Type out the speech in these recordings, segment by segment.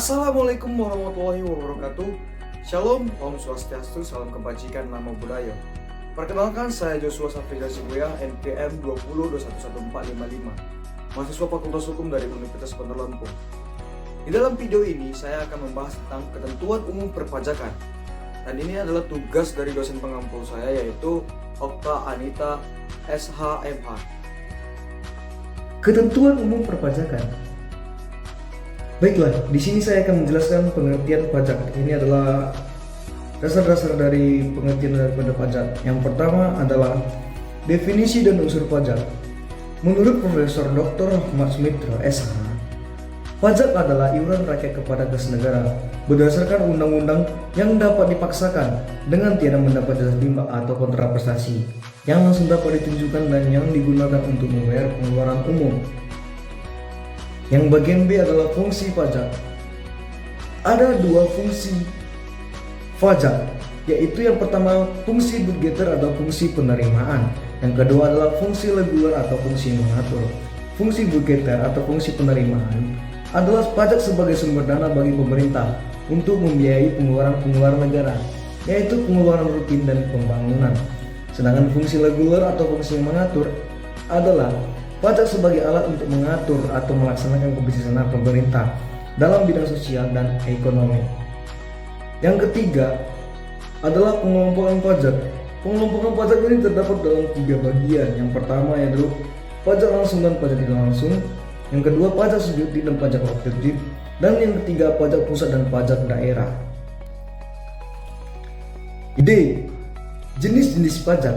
Assalamualaikum warahmatullahi wabarakatuh. Shalom, Om Swastiastu, salam kebajikan, namo buddhaya. Perkenalkan, saya Joshua Safriza Shibuya, NPM 20211455, mahasiswa Fakultas Hukum dari Universitas Bandar Lampung. Di dalam video ini, saya akan membahas tentang ketentuan umum perpajakan. Dan ini adalah tugas dari dosen pengampu saya, yaitu Okta Anita SHMH. Ketentuan umum perpajakan. Baiklah, di sini saya akan menjelaskan pengertian pajak. Ini adalah dasar-dasar dari pengertian daripada pajak. Yang pertama adalah definisi dan unsur pajak. Menurut Profesor Dr. Ahmad Sumitra, SH, pajak adalah iuran rakyat kepada kas negara berdasarkan undang-undang yang dapat dipaksakan dengan tiada mendapat jasa timbal atau kontraprestasi yang langsung dapat ditunjukkan dan yang digunakan untuk membayar pengeluaran umum. Yang bagian B adalah fungsi pajak. Ada dua fungsi pajak, yaitu yang pertama fungsi budgeter atau fungsi penerimaan. Yang kedua adalah fungsi reguler atau fungsi mengatur. Fungsi budgeter atau fungsi penerimaan adalah pajak sebagai sumber dana bagi pemerintah untuk membiayai pengeluaran negara, yaitu pengeluaran rutin dan pembangunan. Sedangkan fungsi reguler atau fungsi mengatur adalah pajak sebagai alat untuk mengatur atau melaksanakan kebijakan pemerintah dalam bidang sosial dan ekonomi. Yang ketiga adalah pengelompokan pajak. Pengelompokan pajak ini terdapat dalam tiga bagian. Yang pertama yaitu pajak langsung dan pajak tidak langsung. Yang kedua pajak subjektif dan pajak objektif. Dan yang ketiga pajak pusat dan pajak daerah. D. Jenis-jenis pajak.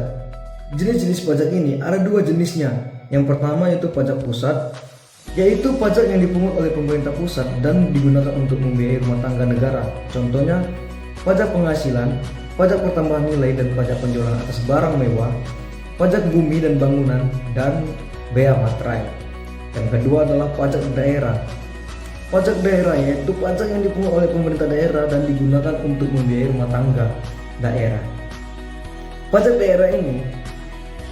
Jenis-jenis pajak ini ada dua jenisnya. Yang pertama yaitu pajak pusat, yaitu pajak yang dipungut oleh pemerintah pusat dan digunakan untuk membiayai rumah tangga negara. Contohnya pajak penghasilan, pajak pertambahan nilai dan pajak penjualan atas barang mewah, pajak bumi dan bangunan, dan bea materai. Yang kedua adalah pajak daerah. Pajak daerah yaitu pajak yang dipungut oleh pemerintah daerah dan digunakan untuk membiayai rumah tangga daerah. Pajak daerah ini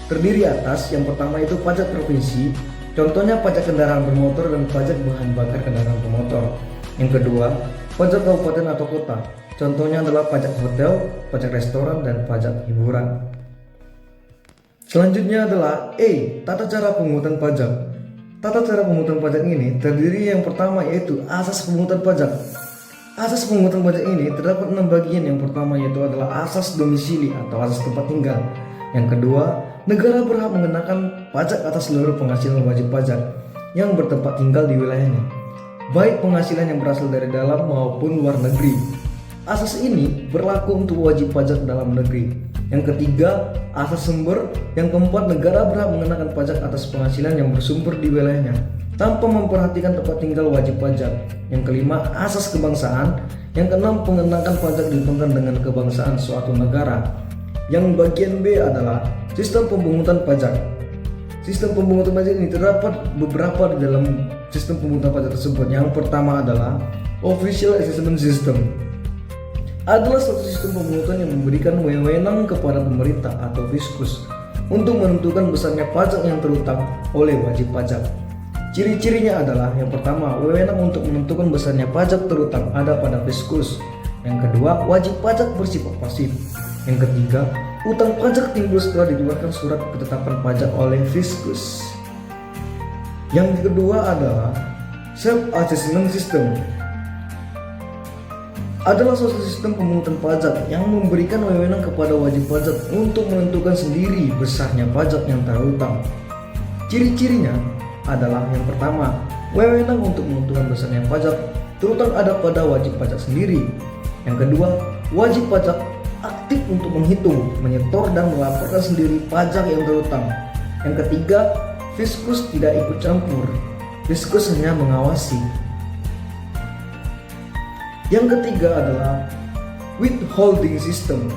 terdiri atas yang pertama itu pajak provinsi, contohnya pajak kendaraan bermotor dan pajak bahan bakar kendaraan bermotor. Yang kedua, pajak kabupaten atau kota, contohnya adalah pajak hotel, pajak restoran, dan pajak hiburan. Selanjutnya adalah E. Tata cara pemungutan pajak. Tata cara pemungutan pajak ini terdiri yang pertama yaitu asas pemungutan pajak. Asas pemungutan pajak ini terdapat 6 bagian. Yang pertama yaitu adalah asas domisili atau asas tempat tinggal. Yang kedua, negara berhak mengenakan pajak atas seluruh penghasilan wajib pajak yang bertempat tinggal di wilayahnya, baik penghasilan yang berasal dari dalam maupun luar negeri. Asas ini berlaku untuk wajib pajak dalam negeri. Yang ketiga, asas sumber. Yang keempat, negara berhak mengenakan pajak atas penghasilan yang bersumber di wilayahnya tanpa memperhatikan tempat tinggal wajib pajak. Yang kelima, asas kebangsaan. Yang keenam, pengenakan pajak dihitungkan dengan kebangsaan suatu negara. Yang bagian B adalah sistem pemungutan pajak. Sistem pemungutan pajak ini terdapat beberapa di dalam sistem pemungutan pajak tersebut. Yang pertama adalah Official Assessment System. Adalah suatu sistem pemungutan yang memberikan wewenang kepada pemerintah atau fiskus untuk menentukan besarnya pajak yang terutang oleh wajib pajak. Ciri-cirinya adalah yang pertama, wewenang untuk menentukan besarnya pajak terutang ada pada fiskus. Yang kedua, wajib pajak bersifat pasif. Yang ketiga, utang pajak timbul setelah dikeluarkan surat ketetapan pajak oleh fiskus. Yang kedua adalah Self-Assessment System. Adalah suatu sistem pemungutan pajak yang memberikan wewenang kepada wajib pajak untuk menentukan sendiri besarnya pajak yang terutang. Ciri-cirinya adalah yang pertama, wewenang untuk menentukan besarnya pajak terutang ada pada wajib pajak sendiri. Yang kedua, wajib pajak aktif untuk menghitung, menyetor, dan melaporkan sendiri pajak yang terutang. Yang ketiga, fiskus tidak ikut campur, fiskus hanya mengawasi. Yang ketiga adalah withholding system.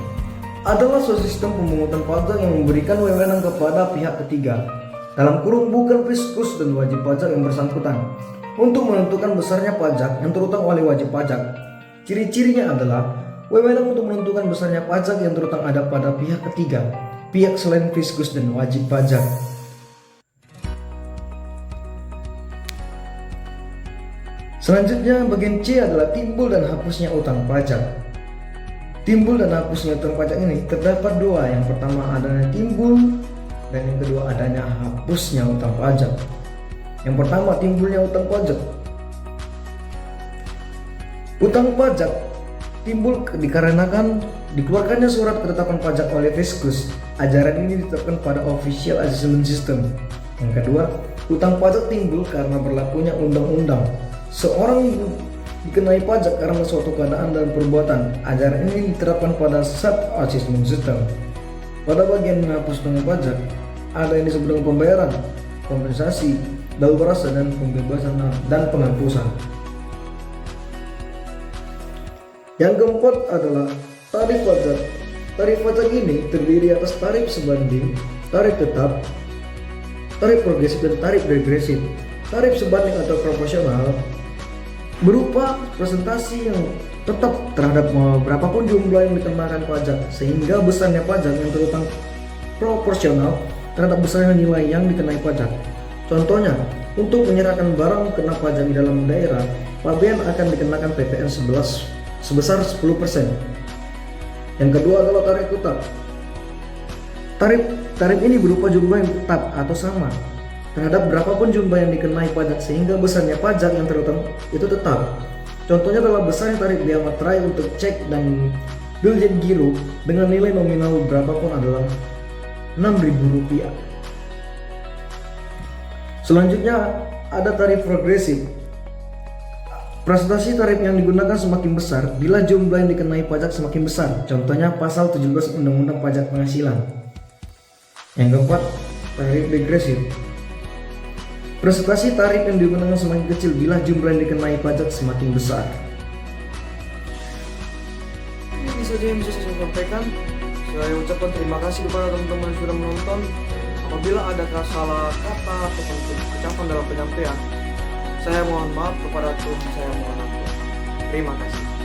Adalah suatu sistem pemungutan pajak yang memberikan wewenang kepada pihak ketiga, dalam kurung bukan fiskus dan wajib pajak yang bersangkutan, untuk menentukan besarnya pajak yang terutang oleh wajib pajak. Ciri-cirinya adalah wewenang untuk menentukan besarnya pajak yang terutang ada pada pihak ketiga, pihak selain fiskus dan wajib pajak. Selanjutnya bagian C adalah timbul dan hapusnya utang pajak. Timbul dan hapusnya utang pajak ini terdapat dua. Yang pertama adanya timbul dan yang kedua adanya hapusnya utang pajak. Yang pertama timbulnya utang pajak. Utang pajak timbul dikarenakan dikeluarkannya surat ketetapan pajak oleh Fiskus. Ajaran ini ditetapkan pada Official Assessment System. Yang kedua, utang pajak timbul karena berlakunya undang-undang. Seorang dikenai pajak karena suatu keadaan dan perbuatan. Ajaran ini diterapkan pada Sub Assessment System. Pada bagian menghapus utang pajak, ada yang disebut dengan pembayaran, kompensasi, daur rasa, dan pembebasan dan penghapusan. Yang keempat adalah tarif pajak. Tarif pajak ini terdiri atas tarif sebanding, tarif tetap, tarif progresif, dan tarif regresif. Tarif sebanding atau proporsional berupa presentasi yang tetap terhadap berapapun jumlah yang dikenakan pajak, sehingga besarnya pajak yang terutang proporsional terhadap besarnya nilai yang dikenai pajak. Contohnya, untuk menyerahkan barang kena pajak di dalam daerah, pabean akan dikenakan PPN sebesar 10%. Yang kedua adalah tarif tetap. Tarif ini berupa jumlah yang tetap atau sama terhadap berapapun jumlah yang dikenai pajak, sehingga besarnya pajak yang terutang itu tetap. Contohnya adalah besarnya tarif biaya materai untuk cek dan biljet giro dengan nilai nominal berapapun adalah Rp6.000. Selanjutnya ada tarif progresif. Presentasi tarif yang digunakan semakin besar bila jumlah yang dikenai pajak semakin besar. Contohnya pasal 17 Undang-Undang Pajak Penghasilan. Yang keempat, tarif regresif. Presentasi tarif yang digunakan semakin kecil bila jumlah yang dikenai pajak semakin besar. Ini saja yang bisa saya sampaikan. Saya ucapkan terima kasih kepada teman-teman yang sudah menonton. Apabila ada salah kata atau ucapan dalam penyampaian, saya mohon maaf. Kepada Tuhan saya mohon ampun. Terima kasih.